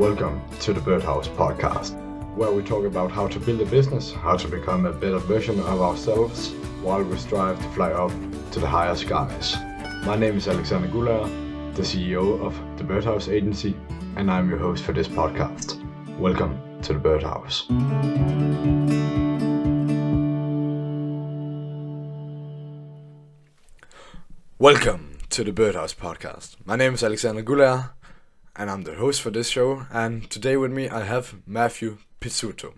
Welcome to the Birdhouse podcast, where we talk about how to build a business, how to become a better version of ourselves, while we strive to fly up to the higher skies. My name is Alexander Guller, the CEO of the Birdhouse Agency, and I'm your host for this podcast. Welcome to the Birdhouse. Welcome to the Birdhouse podcast. My name is Alexander Guller, and I'm the host for this show. And today with me I have Matthew Pizzuto,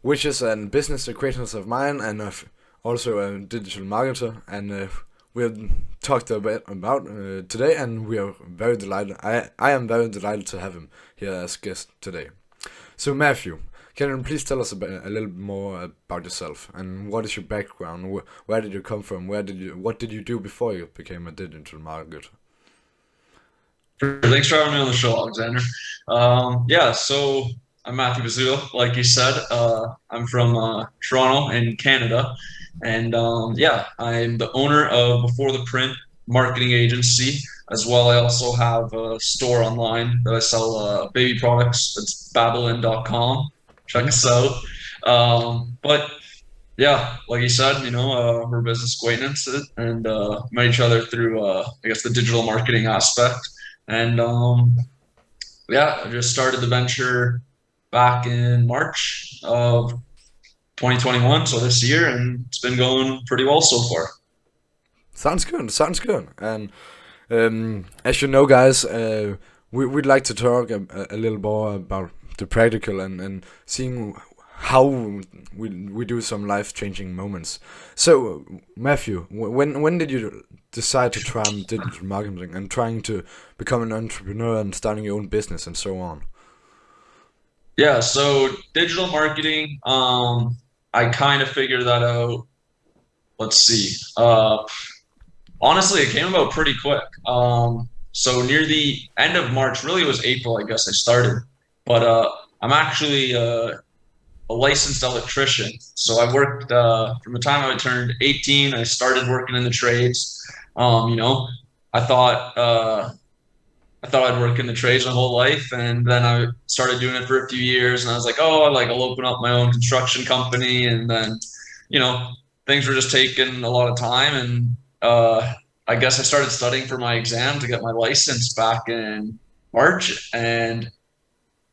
which is a business acquaintance of mine and also a digital marketer. And we'll talk about today, and we are very delighted. I am very delighted to have him here as guest today. So Matthew, can you please tell us a little more about yourself and what is your background? Where did you come from? What did you do before you became a digital marketer? Thanks for having me on the show, Alexander. So I'm Matthew Pizzuto, like you said. I'm from Toronto in Canada, and I'm the owner of Before the Print marketing agency. As well, I also have a store online that I sell baby products. It's babylon.com. Check us out. But yeah, like you said, we're business acquaintances and met each other through, the digital marketing aspect. And I just started the venture back in March of 2021, so this year, and it's been going pretty well so far. Sounds good. And as you know, guys, we'd like to talk a little more about the practical and seeing how we do some life-changing moments. So, Matthew, when did you decide to try digital marketing and trying to become an entrepreneur and starting your own business and so on? Yeah, so digital marketing, I kind of figured that out. Let's see. Honestly, it came about pretty quick. So near the end of March, really it was April, I guess I started. But I'm actually a licensed electrician. So I worked from the time I turned 18. I started working in the trades. I thought I'd work in the trades my whole life, and then I started doing it for a few years, and I was like, I'll open up my own construction company, and then, things were just taking a lot of time, and I guess I started studying for my exam to get my license back in March, and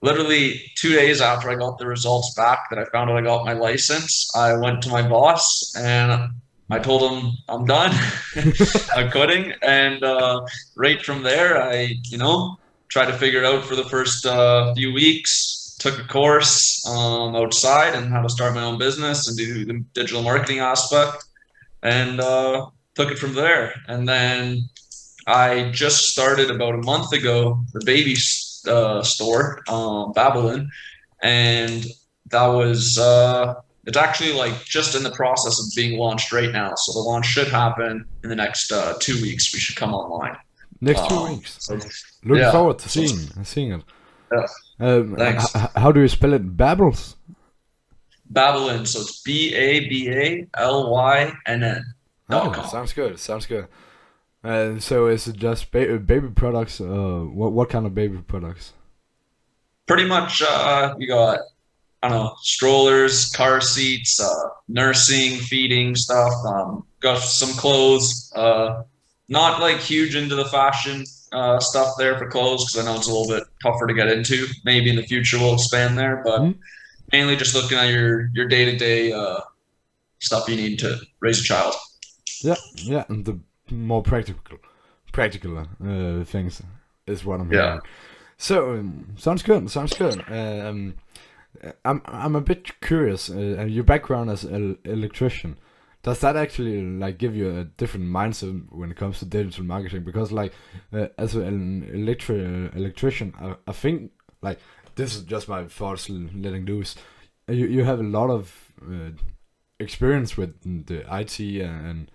literally 2 days after I got the results back that I found out I got my license, I went to my boss and I told him I'm done. I'm quitting. And right from there, I, tried to figure it out for the first few weeks, took a course outside and how to start my own business and do the digital marketing aspect, and took it from there. And then I just started about a month ago the baby store, Babylon, and that was it's actually like just in the process of being launched right now. So the launch should happen in the next 2 weeks. We should come online. Next 2 weeks. So, Looking forward to seeing it. Yeah. Thanks. How do you spell it? Babbles? Babylon. So it's BABALYNN. Sounds good. So is it just baby products? What kind of baby products? Pretty much, you got, I don't know, strollers, car seats, nursing, feeding stuff. Got some clothes. Not like huge into the fashion stuff there for clothes, because I know it's a little bit tougher to get into. Maybe in the future we'll expand there, but mainly just looking at your day-to-day stuff you need to raise a child. Yeah, and the more practical things is what I'm hearing. Yeah. So sounds good. I'm a bit curious. Your background as an electrician, does that actually like give you a different mindset when it comes to digital marketing? Because as an electrician, I think like this is just my thoughts letting loose. You have a lot of experience with the IT and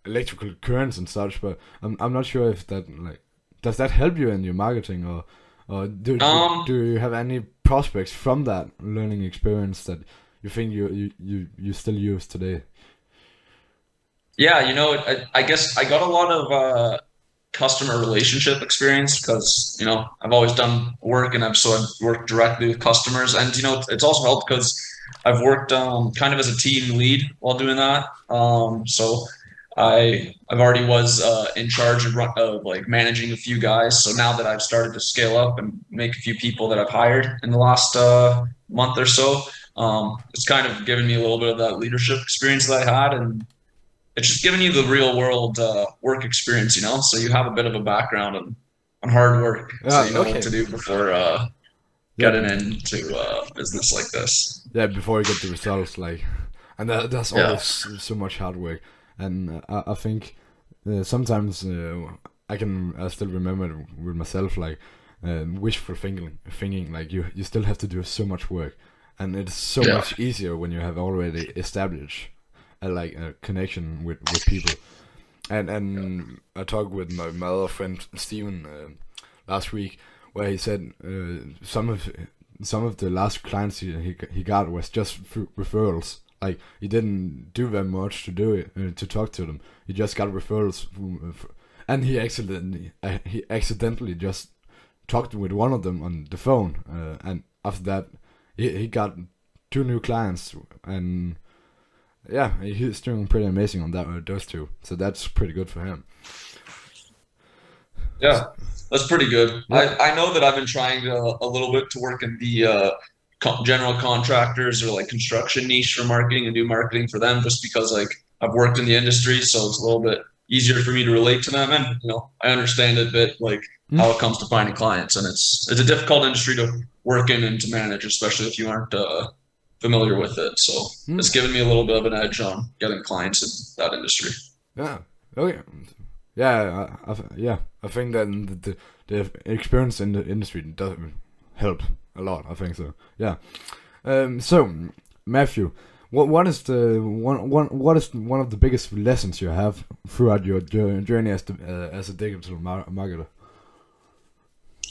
electrical currents and such, but I'm not sure if that does that help you in your marketing, or do you have any prospects from that learning experience that you think you still use today? Yeah, I guess I got a lot of customer relationship experience because I've always done work and I've worked directly with customers, and it's also helped because I've worked kind of as a team lead while doing that. So I've already was in charge of like managing a few guys. So now that I've started to scale up and make a few people that I've hired in the last month or so, it's kind of given me a little bit of that leadership experience that I had, and it's just giving you the real world work experience, So you have a bit of a background on hard work, so you know what Okay. to do before Yeah. getting into business like this. Yeah. Before you get the results, like, and that's Yeah. always so much hard work. And I think sometimes I still remember it with myself, like wishful thinking, like you still have to do so much work, and it's so Yeah. much easier when you have already established like a connection with people. And I talked with my other friend Steven last week, where he said some of the last clients he got was just referrals. Like he didn't do very much to do it to talk to them. He just got referrals, and he accidentally just talked with one of them on the phone, and after that he got two new clients, and yeah, he's doing pretty amazing on that those two. So that's pretty good for him. Yeah, that's pretty good. Yeah. I know that I've been trying a little bit to work in the general contractors or like construction niche for marketing and do marketing for them, just because like I've worked in the industry, so it's a little bit easier for me to relate to them, and I understand a bit like Mm. how it comes to finding clients, and it's a difficult industry to work in and to manage, especially if you aren't familiar with it. So Mm. it's given me a little bit of an edge on getting clients in that industry. Yeah. Okay. Yeah. Yeah. I think that the experience in the industry does help a lot. I think so. Yeah. So Matthew, what is the what is one of the biggest lessons you have throughout your journey as a digital marketer?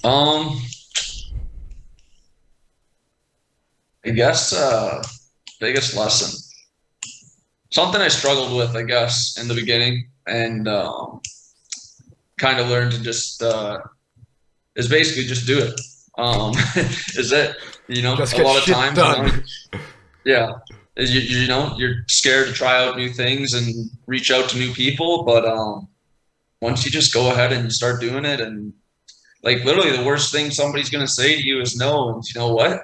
Um, I guess biggest lesson, something I struggled with, I guess, in the beginning, and kind of learned to just is basically just do it. Is it? Just A get lot of shit times, done. yeah, is you're scared to try out new things and reach out to new people, but once you just go ahead and you start doing it, and like literally the worst thing somebody's gonna say to you is no, and you know what?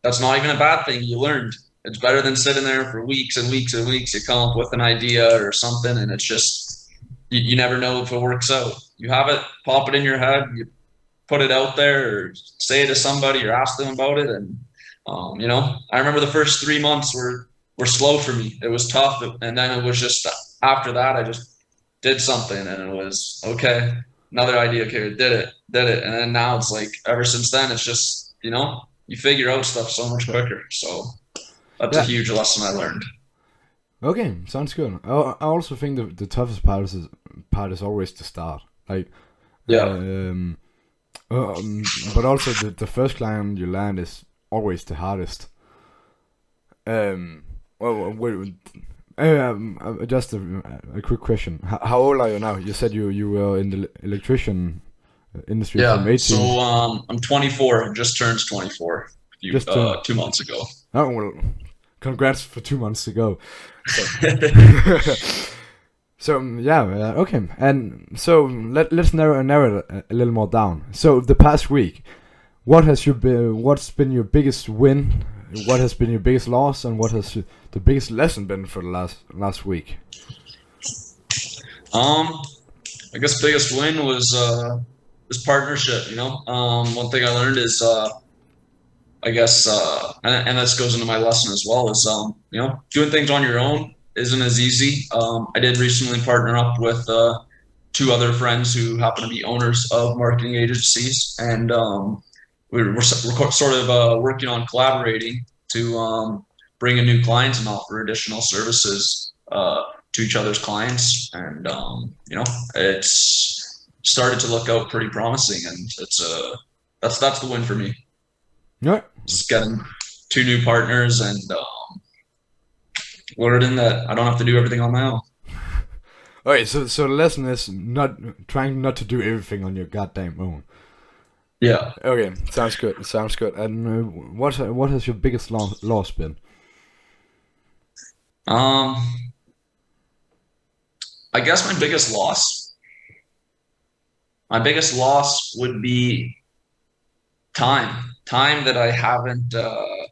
That's not even a bad thing. You learned. It's better than sitting there for weeks and weeks and weeks. You come up with an idea or something, and it's just you never know if it works out. You have it, pop it in your head, you put it out there, or say it to somebody, or ask them about it. And I remember the first 3 months were slow for me. It was tough, and then it was just after that I just did something, and it was okay. Another idea, okay, did it, and then now it's like ever since then it's just you figure out stuff so much quicker. So that's a Yeah. huge lesson I learned. Okay. Sounds good. I also think the toughest part is always the start. Like, Yeah. um, but also the first client you land is always the hardest. Well, wait, just a quick question. How old are you now? You said you were in the electrician industry from Yeah. 18. So I'm 24. Just turned 24 Just to 2 months ago. oh well, congrats for 2 months ago. So, so yeah, okay, and so let's narrow it a little more down. So the past week, what's been your biggest win? What has been your biggest loss, and what has the biggest lesson been for the last week? I guess biggest win was this partnership. One thing I learned is I guess and this goes into my lesson as well is doing things on your own isn't as easy. I did recently partner up with two other friends who happen to be owners of marketing agencies, and we're sort of working on collaborating to bring in new clients and offer additional services to each other's clients, and it's started to look out pretty promising, and that's the win for me. Yeah. Just getting two new partners and learning that I don't have to do everything on my own. Okay, so the lesson is not trying not to do everything on your goddamn own. Yeah. Okay, sounds good. Sounds good. And what has your biggest loss been? Um, I guess my biggest loss would be time that I haven't that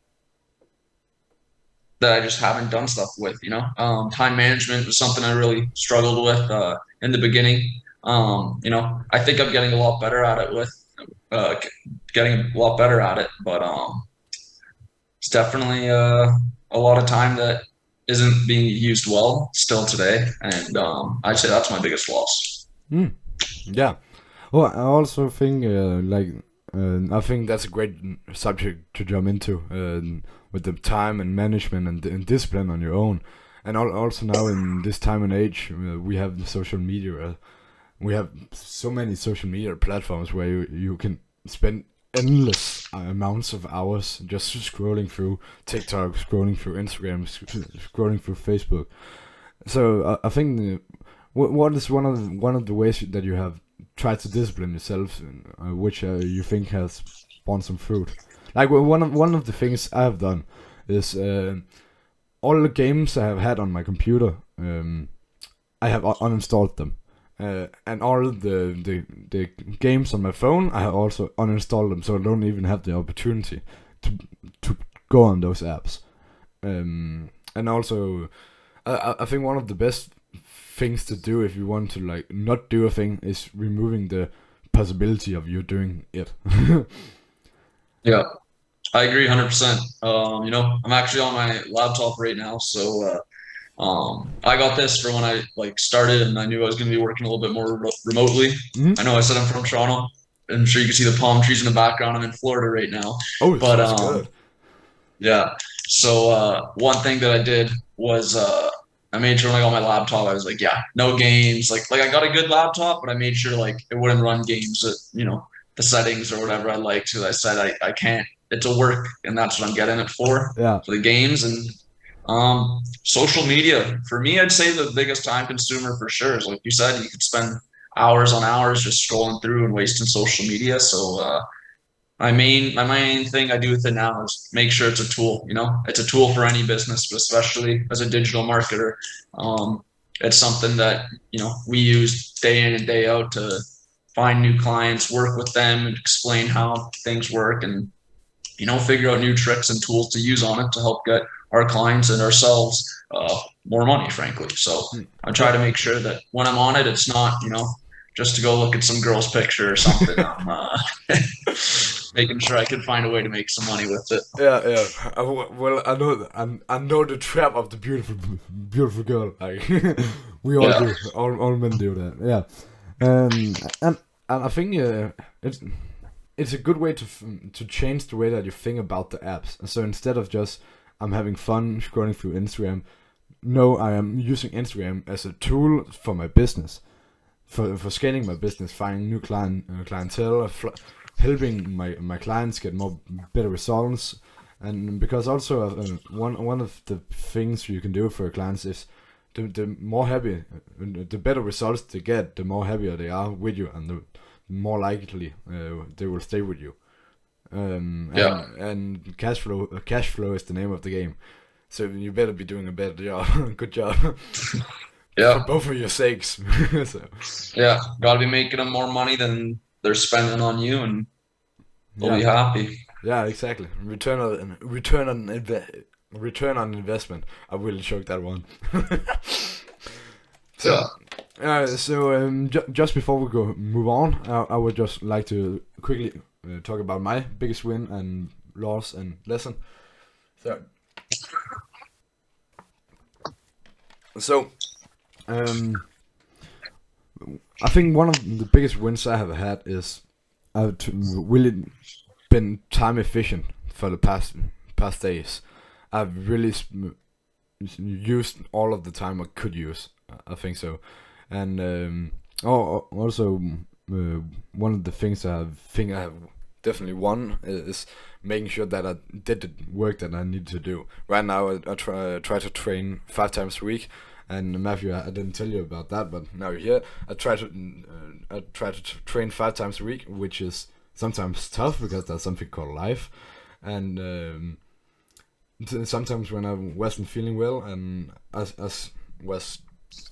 I just haven't done stuff with, you know. Time management was something I really struggled with in the beginning. You know, I think I'm getting a lot better at it uh, getting a lot better at it, but it's definitely a lot of time that isn't being used well still today, and I'd say that's my biggest loss. Hmm. Yeah. Well, I also think I think that's a great subject to jump into with the time and management and discipline on your own. And also now in this time and age, we have the social media. We have so many social media platforms where you can spend endless amounts of hours just scrolling through TikTok, scrolling through Instagram, scrolling through Facebook. So I think what is one of the ways that you have tried to discipline yourself, which you think has borne some fruit? Like one of the things I have done is all the games I have had on my computer, I have uninstalled them. And all the games on my phone, I have also uninstalled them, so I don't even have the opportunity to to go on those apps. And also, I think one of the best things to do if you want to like not do a thing is removing the possibility of you doing it. Yeah, I agree 100%. You know, I'm actually on my laptop right now, so I got this for when I like started, and I knew I was going to be working a little bit more remotely. Hmm. I know I said I'm from Toronto. I'm sure you can see the palm trees in the background. I'm in Florida right now, Oh, it but sounds good. yeah. So one thing that I did was I made sure when I got my laptop, I was like, yeah, no games. Like I got a good laptop, but I made sure like it wouldn't run games at, you know, the settings or whatever I like. So I said I can't. It's a work, and that's what I'm getting it Yeah. for the games. And social media for me, I'd say the biggest time consumer for sure is like you said, you could spend hours on hours just scrolling through and wasting social media. So my main thing I do with it now is make sure it's a tool. You know, it's a tool for any business, but especially as a digital marketer, um, it's something that you know we use day in and day out to find new clients, work with them, and explain how things work, and you know figure out new tricks and tools to use on it to help get our clients and ourselves more money, frankly. So Hmm. I try Yeah. to make sure that when I'm on it, it's not you know just to go look at some girl's picture or something. I'm making sure I can find a way to make some money with it. Yeah, yeah. Well, I know the trap of the beautiful girl. Like we all Yeah, do. All men do that. Yeah. Um, and and I think it's it's a good way to change the way that you think about the apps. So instead of just I'm having fun scrolling through Instagram, no, I am using Instagram as a tool for my business, for scaling my business, finding new clientele, helping my clients get more better results, and because also one of the things you can do for your clients is the more happy, the better results they get, the more happier they are with you, and the more likely they will stay with you. yeah, And cash flow is the name of the game. So you better be doing a better job, good job, for yeah, both of your sakes. So yeah. Got to be making them more money than they're spending on you, and they'll be yeah, happy. yeah, exactly. Return on investment. I really choked that one. So, Yeah. just before we move on, I would just like to quickly talk about my biggest win and loss and lesson. So, so um, I think one of the biggest wins I have had is I've really been time efficient for the past days. I've really used all of the time I could use. I think so, and also one of the things I have definitely won is making sure that I did the work that I need to do. Right now, I try to train 5 times a week. And Matthew, I didn't tell you about that, but now you're here. I try to train 5 times a week, which is sometimes tough because there's something called life, and sometimes when I wasn't feeling well and was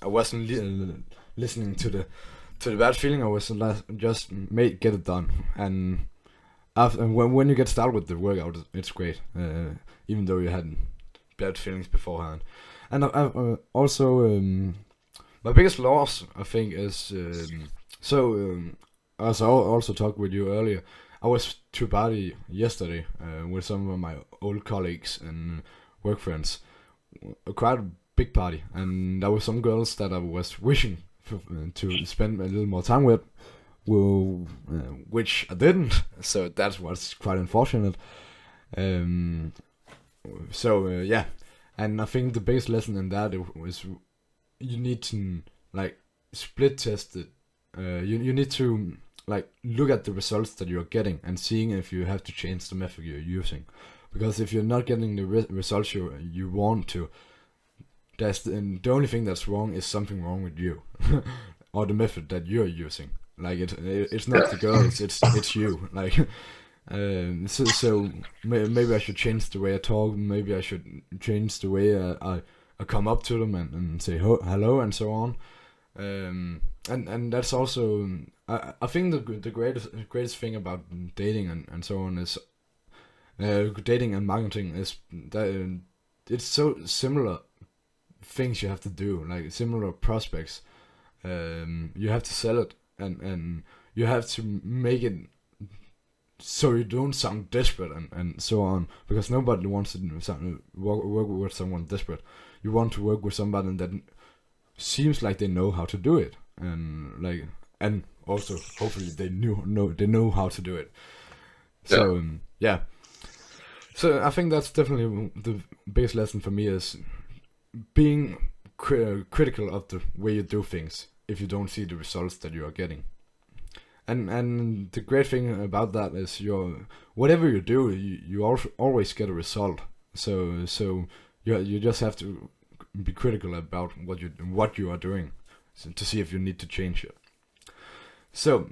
I wasn't listening to the bad feeling. I was just get it done. And after when you get started with the workout, it's great. Even though you had bad feelings beforehand. And also my biggest loss, I think, is as I also talked with you earlier. I was to party yesterday with some of my old colleagues and work friends. Quite a big party, and there were some girls that I was wishing to spend a little more time with, which I didn't. So that was quite unfortunate. Um, yeah, and I think the biggest lesson in that was you need to like split test it. You need to like look at the results that you're getting and seeing if you have to change the method you're using, because if you're not getting the results you want to, the only thing that's wrong is something wrong with you or the method that you're using. Like it's not the girls, it's you. Like maybe I should change the way I talk. Maybe I should change the way I come up to them and say hello and so on. And that's also I think the greatest thing about dating and so on is dating and marketing is that it's so similar things you have to do, like similar prospects. You have to sell it, and you have to make it so you don't sound desperate and so on, because nobody wants to work with someone desperate. You want to work with somebody that seems like they know how to do it, and also hopefully they know how to do it. So yeah. So I think that's definitely the biggest lesson for me is being critical of the way you do things if you don't see the results that you are getting. And the great thing about that is whatever you do, you always get a result. So you just have to be critical about what you are doing, to see if you need to change it. So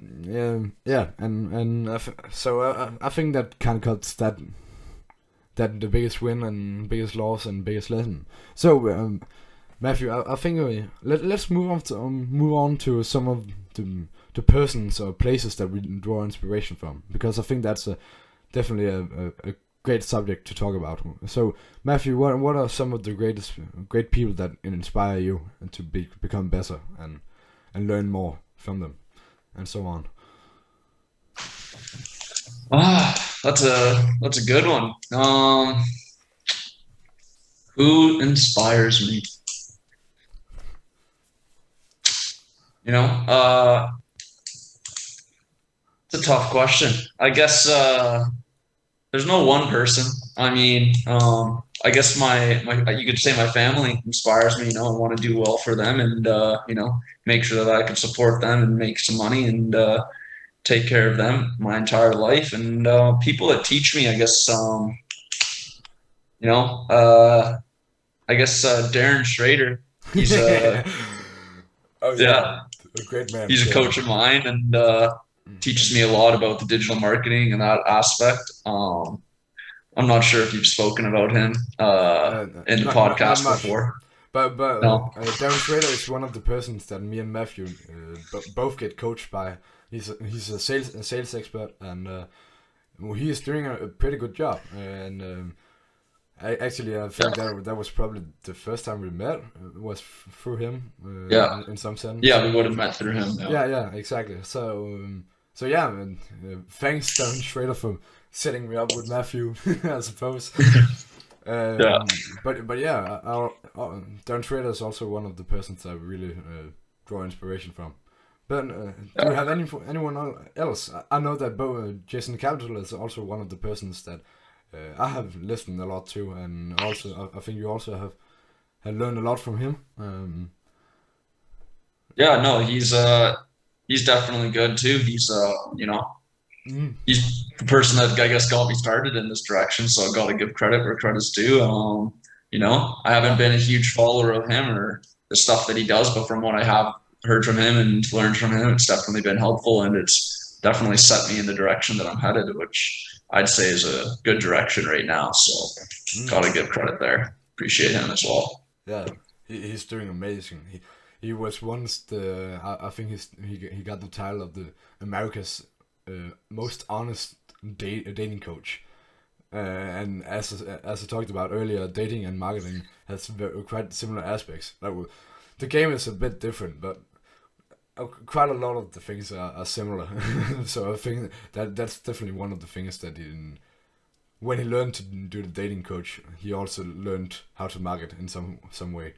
yeah, and I think that kind of cuts that the biggest win and biggest loss and biggest lesson. So Matthew, I think let's move on to some of the persons or places that we draw inspiration from, because I think that's definitely a great subject to talk about. So Matthew, what are some of the great people that inspire you to become better and learn more from them and so on? That's a good one. Who inspires me? You know, it's a tough question. I guess there's no one person. I mean, I guess my you could say my family inspires me. You know, I want to do well for them, and make sure that I can support them and make some money and take care of them my entire life. And people that teach me, I guess, you know, I guess Darren Schrader. He's Oh yeah, a great man. he's a coach of mine and teaches me a lot about the digital marketing and that aspect. I'm not sure if you've spoken about him in the not podcast much. before. But No. Darren Schrader is one of the persons that me and Matthew both get coached by. He's a sales expert, and he is doing a pretty good job. And I think that was probably the first time we met was through him. Yeah. In some sense. Yeah, we would have met through him. Yeah, exactly. So yeah, and thanks Darren Schrader for setting me up with Matthew, I suppose. Yeah. But yeah, Darren Schrader is also one of the persons I really draw inspiration from. But do you have anyone else? I know that Jason Capital is also one of the persons that I have listened a lot to, and also I think you also have learned a lot from him. Yeah, no, he's definitely good too. He's he's the person that I guess got me started in this direction, so I got to give credit where credit's due. I haven't been a huge follower of him or the stuff that he does, but from what I have heard from him and learned from him, it's definitely been helpful, and it's definitely set me in the direction that I'm headed, which I'd say is a good direction right now. So gotta give credit there. Appreciate him as well. Yeah, he's doing amazing. He was once I think he got the title of the America's most honest dating coach. And as I talked about earlier, dating and marketing has quite similar aspects. Like, the game is a bit different, but quite a lot of the things are similar. So I think that's definitely one of the things that when he learned to do the dating coach, he also learned how to market in some way.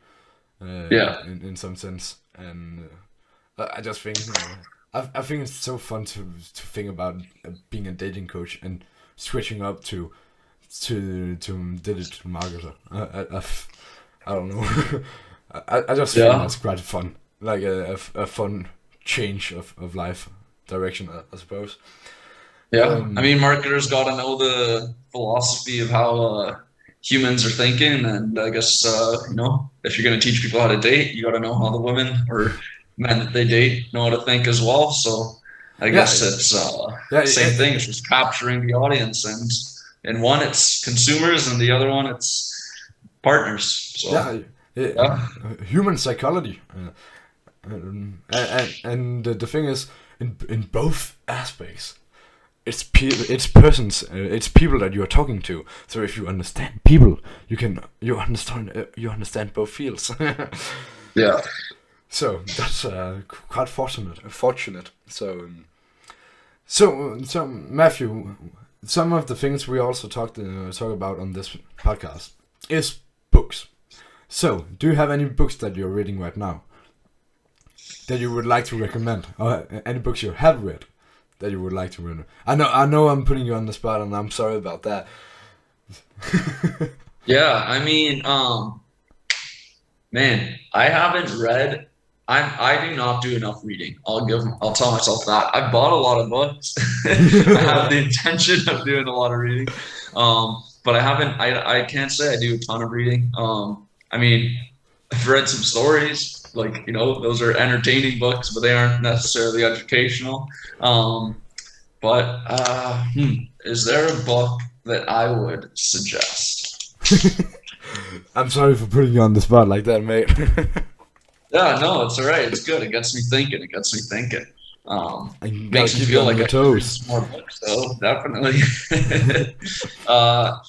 In some sense, and I just think I think it's so fun to think about being a dating coach and switching up to digital marketer. I don't know. I just think that's quite fun, like a fun change of life direction, I suppose. Yeah, I mean, marketers got to know the philosophy of how humans are thinking, and I guess if you're going to teach people how to date, you got to know how the women or men that they date know how to think as well. So I guess it's same thing. It's just capturing the audience, and in one it's consumers, and the other one it's partners. So human psychology, and the thing is, in both aspects, it's persons, it's people that you are talking to. So if you understand people, you understand both fields. Yeah. So that's quite fortunate. So Matthew, some of the things we also talk about on this podcast is books. So do you have any books that you're reading right now that you would like to recommend, or any books you have read that you would like to read? I know I'm putting you on the spot, and I'm sorry about that. Yeah, I mean, man, I haven't read. I do not do enough reading. I'll tell myself that. I bought a lot of books. I have the intention of doing a lot of reading, but I haven't. I can't say I do a ton of reading. I mean, I've read some stories. Like, those are entertaining books, but they aren't necessarily educational. But is there a book that I would suggest? I'm sorry for putting you on the spot like that, mate. Yeah, no, it's all right. It's good. It gets me thinking. Makes me feel like I should read some more books, though. Definitely. I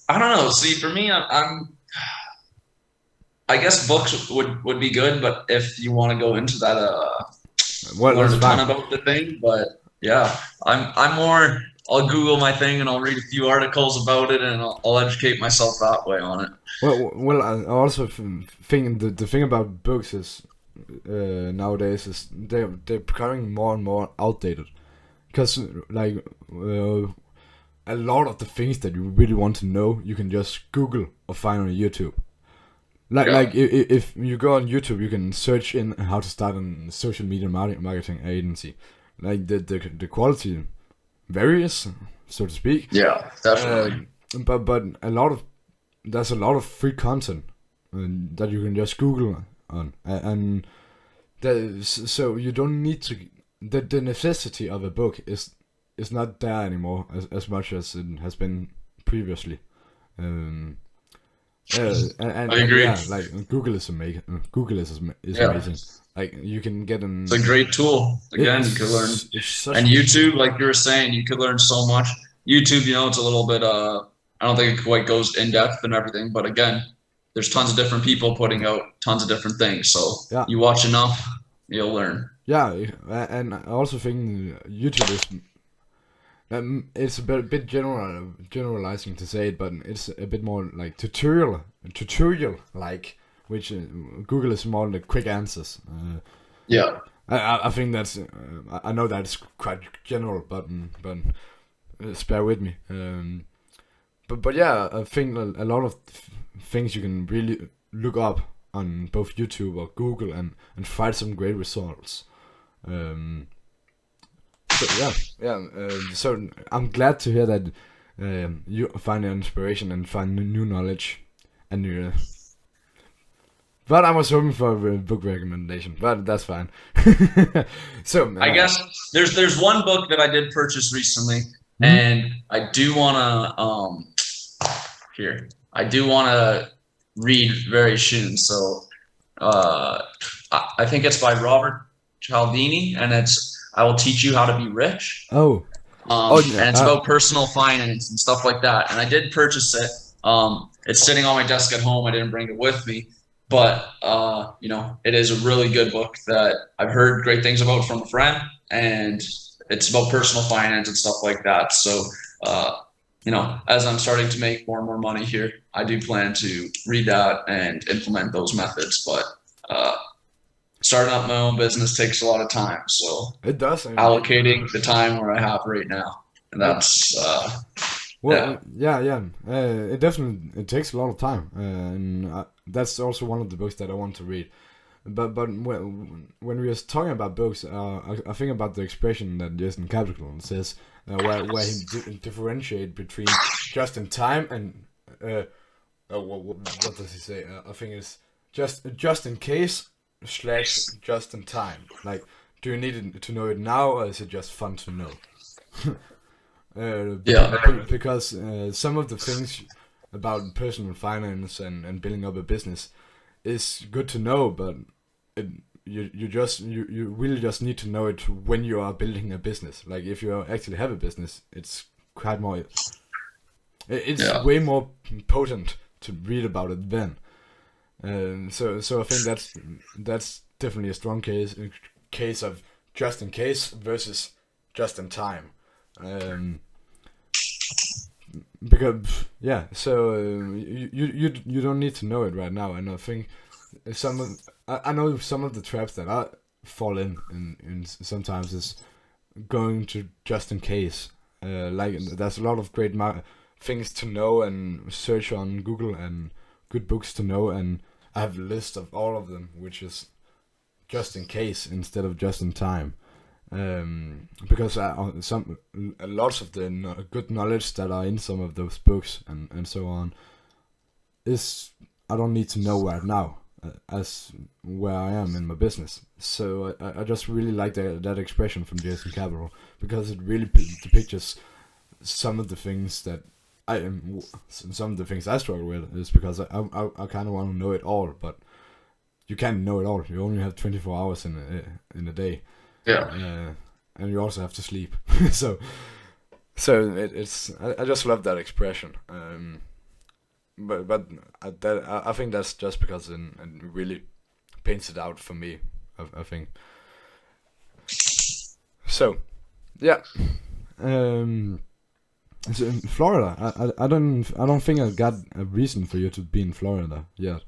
don't know. See, for me, I guess books would be good, but if you want to go into that, learn a ton about the thing. But yeah, I'm more. I'll Google my thing and I'll read a few articles about it, and I'll educate myself that way on it. Well, I also think the thing about books is nowadays is they're becoming more and more outdated, because like a lot of the things that you really want to know, you can just Google or find on YouTube. Like if you go on YouTube, you can search in how to start a social media marketing agency. Like the quality varies, so to speak. Yeah, definitely. But there's a lot of free content that you can just Google on, and so you don't need to. The necessity of a book is not there anymore as much as it has been previously. And I agree. Yeah, like Google is amazing. Amazing. Like, you can get It's a great tool. Again, you can learn. And YouTube, like you were saying, you could learn so much. YouTube, it's a little bit. I don't think it quite goes in depth and everything, but again, there's tons of different people putting out tons of different things. So you watch enough, you'll learn. Yeah, and I also think YouTube is. It's a bit generalizing to say it, but it's a bit more like tutorial like, which Google is more like quick answers. Yeah, I think that's I know that's quite general, but bear with me. But yeah, I think a lot of things you can really look up on both YouTube or Google and find some great results. So I'm glad to hear that you find inspiration and find new knowledge, and But I was hoping for a book recommendation, but that's fine. So, I guess there's one book that I did purchase recently, mhm. and I do wanna here I do wanna read very soon. So uh, I think it's by Robert Cialdini, and it's I Will Teach You How to Be Rich. Oh, oh, yeah, And it's about personal finance and stuff like that. And I did purchase it. It's sitting on my desk at home. I didn't bring it with me, but you know, it is a really good book that I've heard great things about from a friend, and it's about personal finance and stuff like that. So, uh, you know, as I'm starting to make more and more money here, I do plan to read that and implement those methods. But uh, starting up my own business takes a lot of time. So it does. I mean, allocating the time where I have right now. And it, that's well, yeah. yeah, yeah. It definitely it takes a lot of time, and that's also one of the books that I want to read. But when we are talking about books, I think about the expression that Jason Capital says, where he differentiate between just in time and what does he say? I think it's just in case slash just in time. Like, do you need to know it now, or is it just fun to know? Yeah. Because some of the things about personal finance and building up a business is good to know, but it, you really just need to know it when you are building a business. Like, if you actually have a business, it's quite more. It's Yeah. way more potent to read about it then. So I think that's definitely a strong case of just in case versus just in time. Um, because yeah, so you don't need to know it right now, and I think I know some of the traps that I fall in sometimes is going to just in case. Like, there's a lot of great things to know and search on Google and good books to know, and I have a list of all of them, which is just in case instead of just in time. Because some lots of the good knowledge that are in some of those books and so on is I don't need to know right now, as where I am in my business. So I just really like that expression from Jason Capital, because it really depicts some of the things that some of the things I struggle with is because I kind of want to know it all, but you can't know it all. You only have 24 hours in a day, Yeah. and you also have to sleep. so it's I just love that expression. I think that's just because it really paints it out for me. I think so. Yeah. Um. So in Florida, I don't think I got a reason for you to be in Florida yet.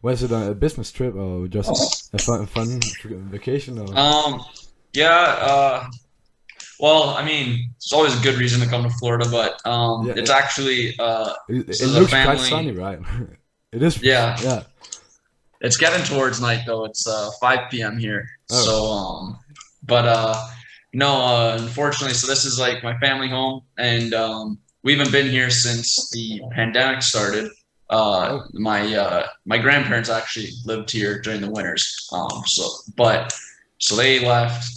Was it a business trip or just a fun vacation or? Yeah, well, I mean, it's always a good reason to come to Florida, but Yeah, it's actually this it is a looks quite sunny, family. right? It is. Yeah, Yeah. it's getting towards night though. It's 5 p.m. here. Oh. So but no, unfortunately, so this is like my family home, and we haven't been here since the pandemic started. Oh. My grandparents actually lived here during the winters. So they left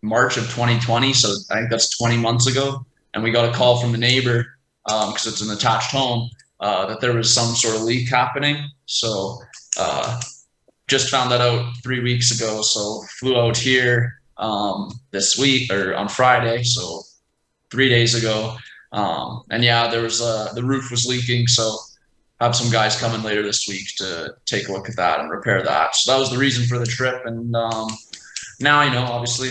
March of 2020, so I think that's 20 months ago. And we got a call from the neighbor, because it's an attached home, that there was some sort of leak happening. So uh, just found that out 3 weeks ago. So flew out here this week or on Friday, so 3 days ago. And yeah, there was the roof was leaking, so have some guys coming later this week to take a look at that and repair that. So that was the reason for the trip, and now you know, obviously,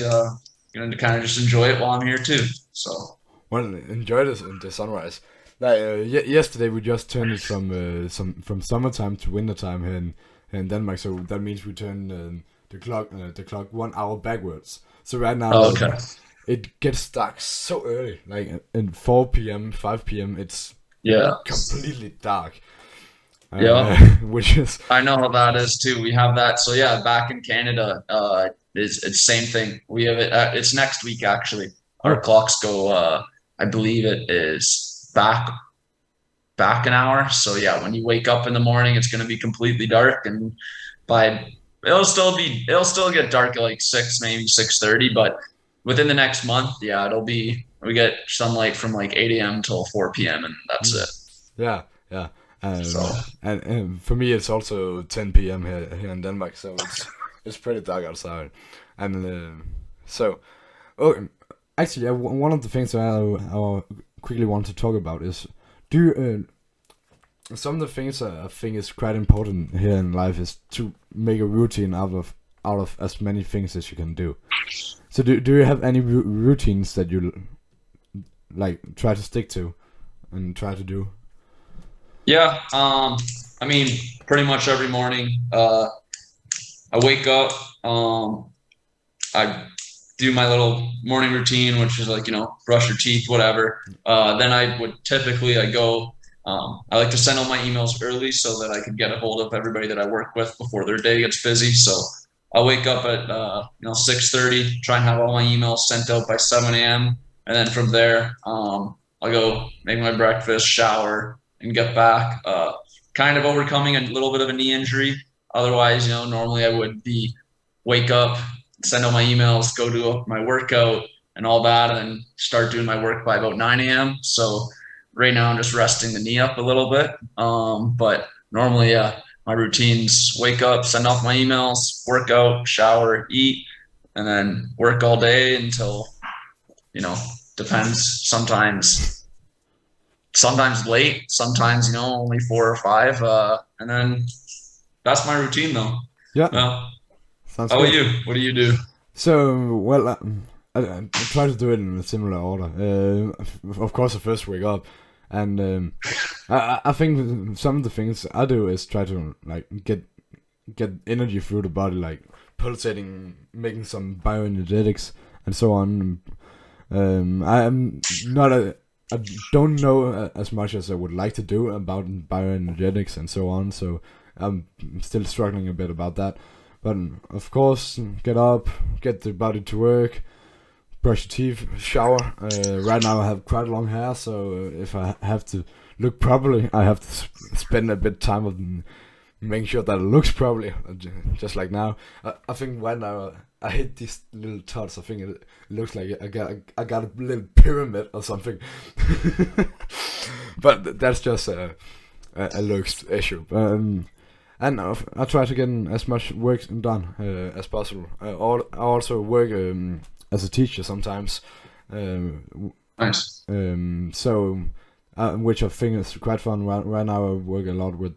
going to kind of just enjoy it while I'm here too. So Well, enjoy the sunrise. Like, yesterday we just turned it from summertime to wintertime here in Denmark. So that means we turned the clock 1 hour backwards. So right now, oh, like, okay, it gets dark so early. Like in 4 p.m., 5 p.m., it's yeah, completely dark. yeah. Which is I know how that is too. We have that. So yeah, back in Canada, it's same thing. We have it. It's next week actually. Our oh clocks go. I believe it is back. back an hour. So yeah, when you wake up in the morning, it's going to be completely dark, and by it'll still get dark at like 6, maybe 6:30, but within the next month, yeah, it'll be we get sunlight from like 8 a.m. till 4 p.m. and that's Mm. it. Yeah, yeah. So And for me, it's also 10 p.m. here in Denmark, so it's pretty dark outside. And so, oh, actually, one of the things I quickly want to talk about is, do you, some of the things I think is quite important here in life is to make a routine out of as many things as you can do. So do you have any routines that you like try to stick to and try to do? yeah, I mean, pretty much every morning, I wake up, I do my little morning routine, which is like, brush your teeth, whatever. Then I would typically I go. I like to send all my emails early so that I can get a hold of everybody that I work with before their day gets busy. So I wake up at 6:30, try and have all my emails sent out by 7 a.m. And then from there, I'll go make my breakfast, shower, and get back. Kind of overcoming a little bit of a knee injury. Otherwise, normally I would be wake up, send out my emails, go do my workout and all that, and then start doing my work by about 9 a.m. So right now I'm just resting the knee up a little bit. But normally, yeah, my routines: wake up, send off my emails, work out, shower, eat, and then work all day until, you know, depends. Sometimes late, sometimes, only 4 or 5. And then that's my routine though. Yeah, Well, sounds how about good. you? What do you do? So, well, I try to do it in a similar order. Of course, I first wake up, and I think some of the things I do is try to like get energy through the body, like pulsating, making some bioenergetics, and so on. I'm not a I don't know as much as I would like to do about bioenergetics and so on, so I'm still struggling a bit about that. But of course, get up, get the body to work, brush your teeth, shower. Right now I have quite long hair, so if I have to look properly, I have to spend a bit time on making sure that it looks properly, just like now. I think right now I hit these little tots. I think it looks like I got a little pyramid or something. But that's just a looks issue. And I try to get as much work done as possible. I also work as a teacher sometimes. Nice. So, which I think is quite fun. Right now, I work a lot with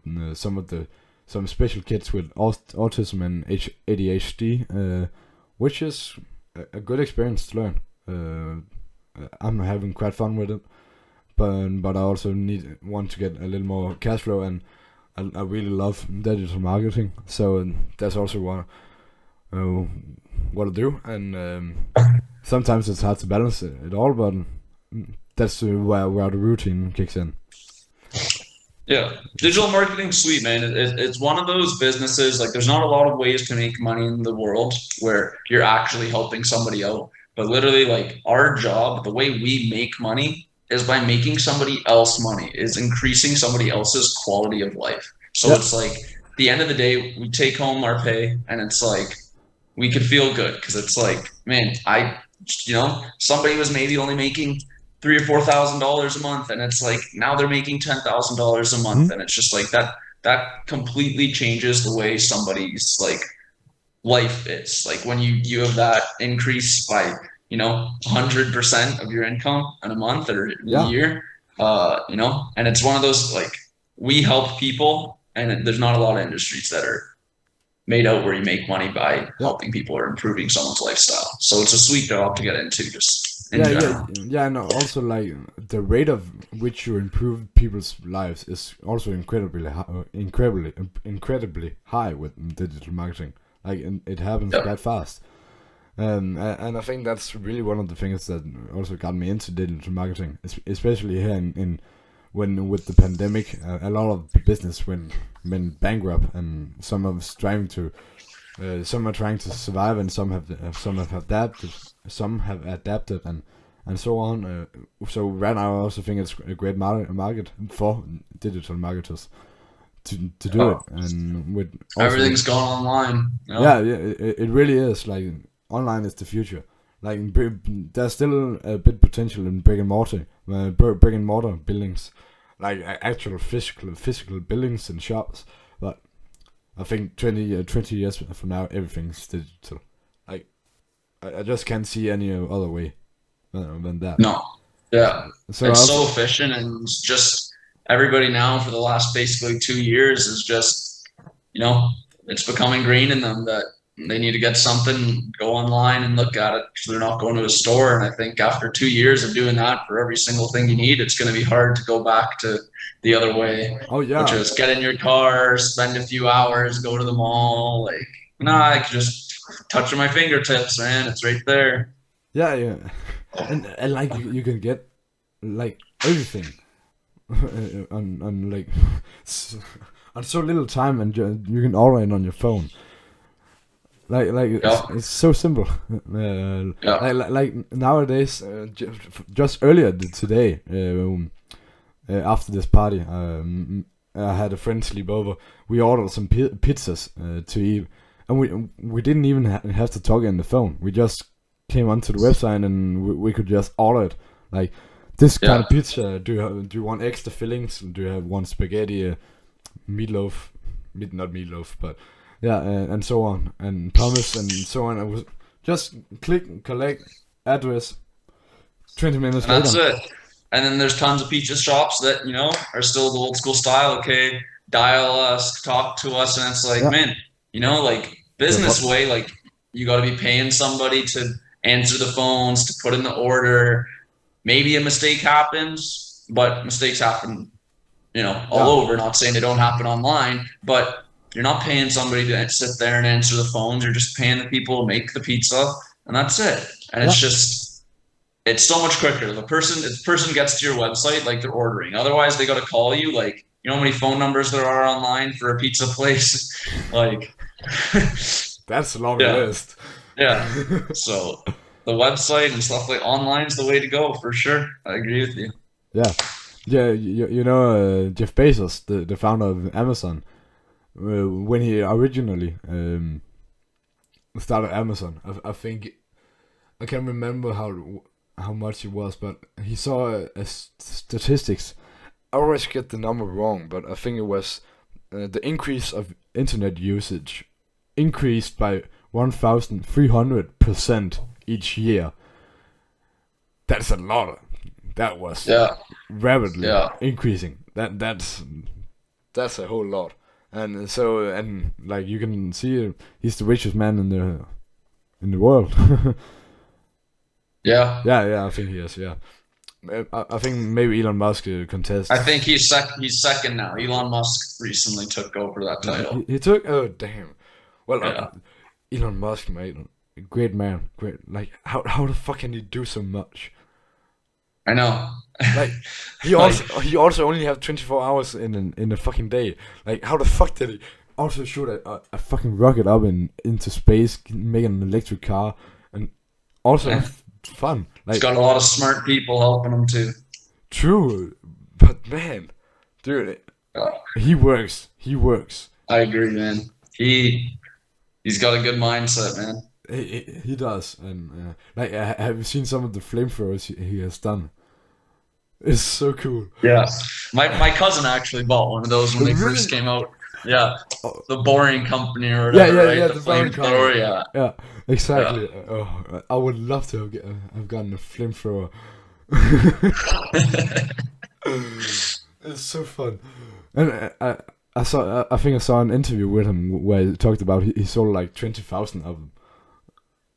some special kids with autism and ADHD, which is a good experience to learn. I'm having quite fun with it, but I also want to get a little more cash flow, and I really love digital marketing. So that's also what I do, and sometimes it's hard to balance it all, but that's where the routine kicks in. Yeah, digital marketing, sweet man. It's one of those businesses. Like, there's not a lot of ways to make money in the world where you're actually helping somebody out. But literally, like, our job, the way we make money is by making somebody else money, is increasing somebody else's quality of life. So Yeah, it's like, at the end of the day, we take home our pay, and it's like we could feel good because it's like, man, somebody was maybe only making $3,000 or $4,000 a month, and it's like now they're making $10,000 a month, hmm, and it's just like that completely changes the way somebody's like life is. Like when you have that increase by 100% of your income in a month or in a yeah, year, and it's one of those like we help people, and there's not a lot of industries that are made out where you make money by yeah. helping people or improving someone's lifestyle. So it's a sweet job to get into just in Yeah, yeah, general. yeah, and also like the rate of which you improve people's lives is also incredibly high with digital marketing. Like, and it happens Yep. quite fast. And I think that's really one of the things that also got me into digital marketing, especially here in when with the pandemic, a lot of the business went bankrupt, and some are trying to survive, and some have adapted, and and so on. So right now, I also think it's a great market for digital marketers to do it, and with also, everything's gone online. Yeah, it really is. Like online is the future. Like there's still a bit potential in brick and mortar buildings, like actual physical buildings and shops. But I think 20 years from now, everything's digital. Like I just can't see any other way than that. No, yeah, So it's so efficient, and it's just everybody now for the last basically 2 years is just, it's becoming green in them that they need to get something, go online and look at it. So they're not going to a store. And I think after 2 years of doing that for every single thing you need, it's going to be hard to go back to the other way. Oh yeah. Which is get in your car, spend a few hours, go to the mall. Like, I can just touch my fingertips, man. It's right there. Yeah. And like you can get like everything on like on so little time, and you can order it on your phone. Like it's so simple. Like nowadays, just earlier today, after this party, I had a friend sleep over. We ordered some pizzas to eat, and we didn't even have to talk on the phone. We just came onto the website and we could just order it. Like this kind of pizza. Do you want extra fillings? Do you want spaghetti, meatloaf? Not meatloaf, but. Yeah, and so on, and pommes and so on. I was just click, collect, address. 20 minutes and later. That's it. And then there's tons of pizza shops that are still the old school style. Okay, dial us, talk to us, and it's like, man, like business way. Like you got to be paying somebody to answer the phones, to put in the order. Maybe a mistake happens, but mistakes happen, all over. Not saying they don't happen online, but. You're not paying somebody to sit there and answer the phones. You're just paying the people to make the pizza, and that's it. And it's just, it's so much quicker. The person gets to your website like they're ordering. Otherwise, they got to call you. Like, how many phone numbers there are online for a pizza place? Like, that's a long list. Yeah. So the website and stuff like online's the way to go for sure. I agree with you. Yeah. Jeff Bezos, the founder of Amazon. When he originally started Amazon, I think I can't remember how much it was, but he saw a statistics. I always get the number wrong, but I think it was the increase of internet usage increased by 1,300% each year. That's a lot. That was rapidly increasing. That's a whole lot. And so, and like you can see, he's the richest man in the world. Yeah, I think he is. Yeah, I think maybe Elon Musk contests. I think he's second now. Elon Musk recently took over that title. He took. Oh damn! Well, Elon Musk, mate, great man. Great. Like how the fuck can he do so much? I know. Like he also only have 24 hours in a fucking day. Like how the fuck did he also shoot a fucking rocket up into space, make an electric car, and also have fun. Like he's got a lot of smart people helping him too. True, but man, dude, he works. I agree, man. He's got a good mindset, man. He does, and like have you seen some of the flamethrowers he has done? It's so cool. Yeah, my cousin actually bought one of those when they first came out. Yeah, the Boring Company or whatever. Yeah, the flamethrower. Yeah, exactly. Yeah. Oh, I would love to have gotten a flamethrower. It's so fun, and I think I saw an interview with him where he talked about he sold like 20,000 of them.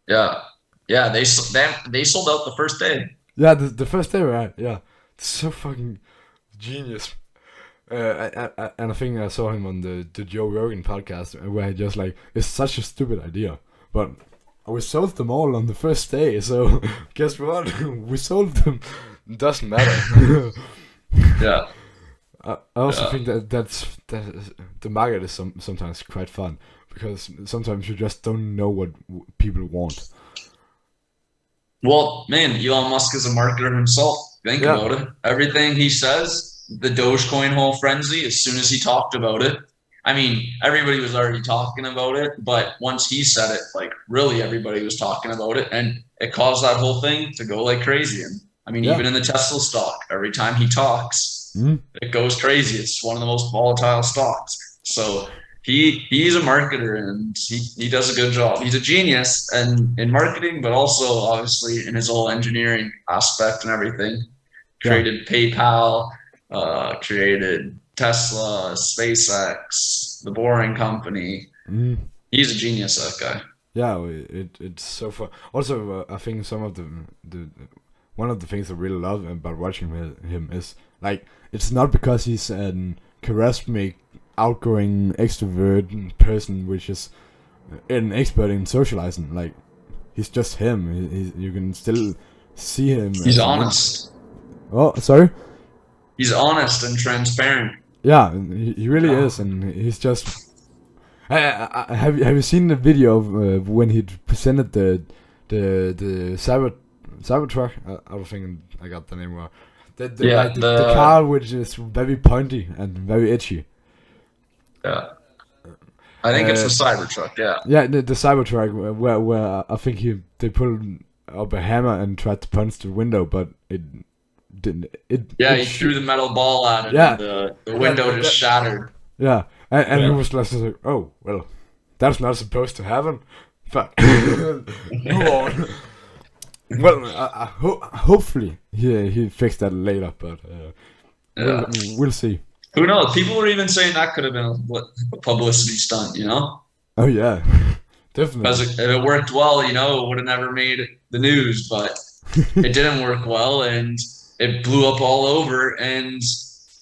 Yeah, they sold out the first day. Yeah, the first day, right? Yeah. So fucking genius. And I think I saw him on the Joe Rogan podcast where he just like, it's such a stupid idea, but we sold them all on the first day, so guess what? We sold them. Doesn't matter. Yeah. I also think that the market is sometimes quite fun because sometimes you just don't know what people want. Well, man, Elon Musk is a marketer himself. Think Yeah, about it. Everything he says, the Dogecoin whole frenzy, as soon as he talked about it, I mean, everybody was already talking about it, but once he said it, like really everybody was talking about it, and it caused that whole thing to go like crazy. And I mean, yeah. even in the Tesla stock, every time he talks, Mm. it goes crazy. It's one of the most volatile stocks. So he's a marketer and he does a good job. He's a genius and in marketing, but also obviously in his whole engineering aspect and everything. Yeah. Created PayPal, created Tesla, SpaceX, the Boring Company. Mm. He's a genius, that guy. Yeah, it's so fun. Also, I think some of the one of the things I really love about watching him is like it's not because he's an charismatic, outgoing, extrovert person, which is an expert in socializing. Like he's just him. You can still see him He's as honest. oh, sorry. He's honest and transparent. Yeah, he really is, and he's just. Have you seen the video of when he presented the Cybertruck? I don't think I got the name wrong. Yeah, The car which is very pointy and very edgy. yeah. I think it's the Uh, Cybertruck. Yeah. yeah, the Cybertruck where I think they pulled up a hammer and tried to punch the window, but it didn't. Yeah, he threw the metal ball at it, and Yeah, the yeah, window just shattered. yeah, and he Yeah. was just like, oh well, that's not supposed to happen. Fuck, move on. Well, hopefully he fixed that later, but Yeah. we'll see. Who knows? People were even saying that could have been a publicity stunt, you know? Oh yeah, Because definitely. if it worked well, it would have never made the news, but it didn't work well and it blew up all over. And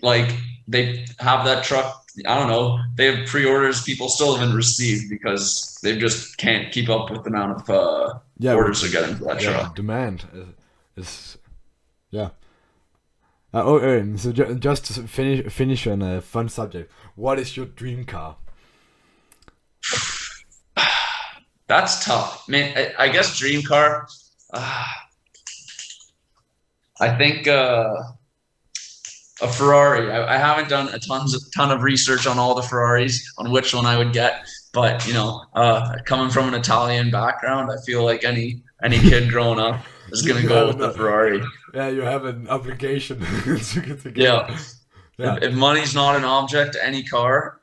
like they have that truck, I don't know, they have pre orders people still haven't received because they just can't keep up with the amount of Yeah, with orders they're getting for that the truck. demand is yeah. So just to finish on a fun subject. What is your dream car? That's tough, man. I guess dream car. Uh, I think a Ferrari. I haven't done a ton of research on all the Ferraris on which one I would get, but coming from an Italian background, I feel like any kid growing up is gonna You go have with the an Ferrari. yeah, you have an obligation to get Yeah, one. Yeah. if money's not an object, any car,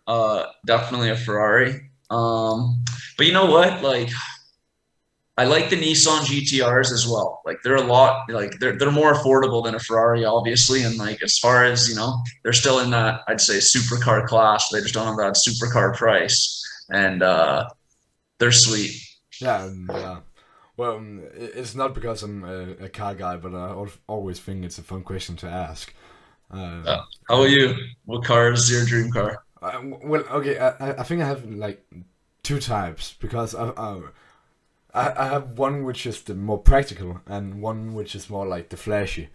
definitely a Ferrari. But you know what? Like I like the Nissan GTRs as well. Like they're a lot like they're more affordable than a Ferrari, obviously. And like as far as they're still in that I'd say supercar class. They just don't have that supercar price, and they're sweet. Yeah, yeah. Well, it's not because I'm a car guy, but I always think it's a fun question to ask. Uh, Um, how about you? What car is your dream car? well, okay, I think I have like two types because I have one which is the more practical and one which is more like the flashy.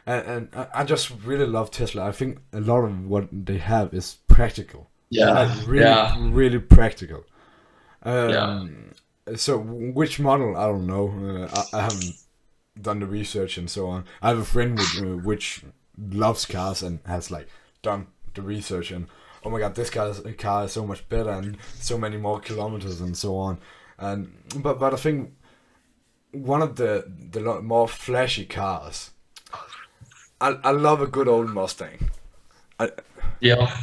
And I just really love Tesla. I think a lot of what they have is practical, like Yeah, really, yeah, really practical. yeah. Um, so which model? I don't know. I haven't done the research and so on. I have a friend which loves cars and has like done the research and oh my god, this car is so much better and so many more kilometers and so on. And but I think one of the more flashy cars. I love a good old Mustang. I, Yeah,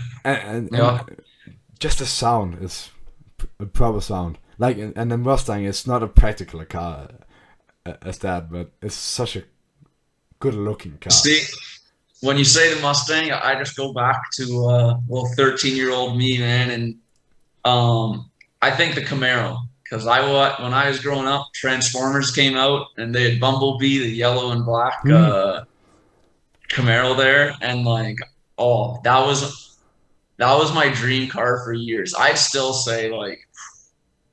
yeah. and just the sound is a proper sound. Like and the Mustang is not a practical car as that, but it's such a good looking car. See, when you say the Mustang, I just go back to well, 13-year-old me, man, and I think the Camaro because when I was growing up, Transformers came out and they had Bumblebee, the yellow and black Mm. Camaro there, and like, oh, that was my dream car for years. I'd still say like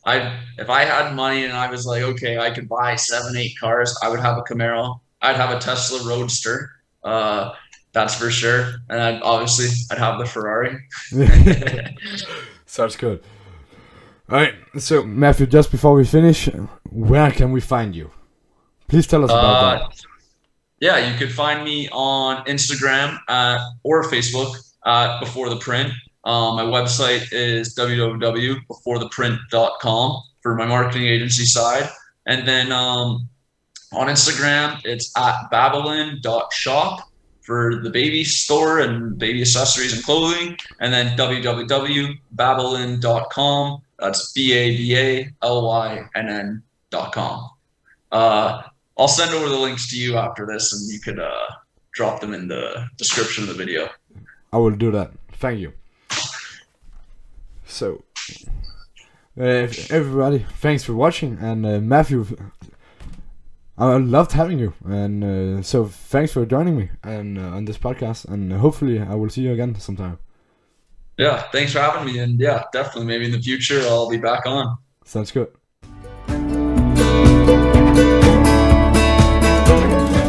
I if I had money and I was like, okay, I could buy 7, 8 cars, I would have a Camaro. I'd have a Tesla Roadster. Uh, that's for sure. And I'd have the Ferrari. Sounds good. All right, so Matthew, just before we finish, where can we find you? Please tell us about that. Yeah, you could find me on Instagram or Facebook Before the Print. My website is www.beforetheprint.com for my marketing agency side. And then on Instagram, it's at babylon.shop for the baby store and baby accessories and clothing. And then www.babylon.com. That's BABALYNN.com. I'll send over the links to you after this, and you could drop them in the description of the video. I will do that. Thank you. So, everybody, thanks for watching. And Matthew, I loved having you. And so thanks for joining me and on this podcast. And hopefully I will see you again sometime. Yeah, thanks for having me. And yeah, definitely maybe in the future I'll be back on. Sounds good.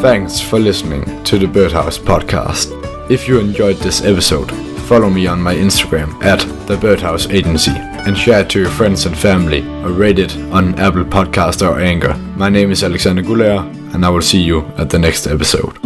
Thanks for listening to the Birdhouse Podcast. If you enjoyed this episode, follow me on my Instagram at The Birdhouse Agency and share it to your friends and family or rate it on Apple Podcast or Anchor. My name is Alexander Gulager and I will see you at the next episode.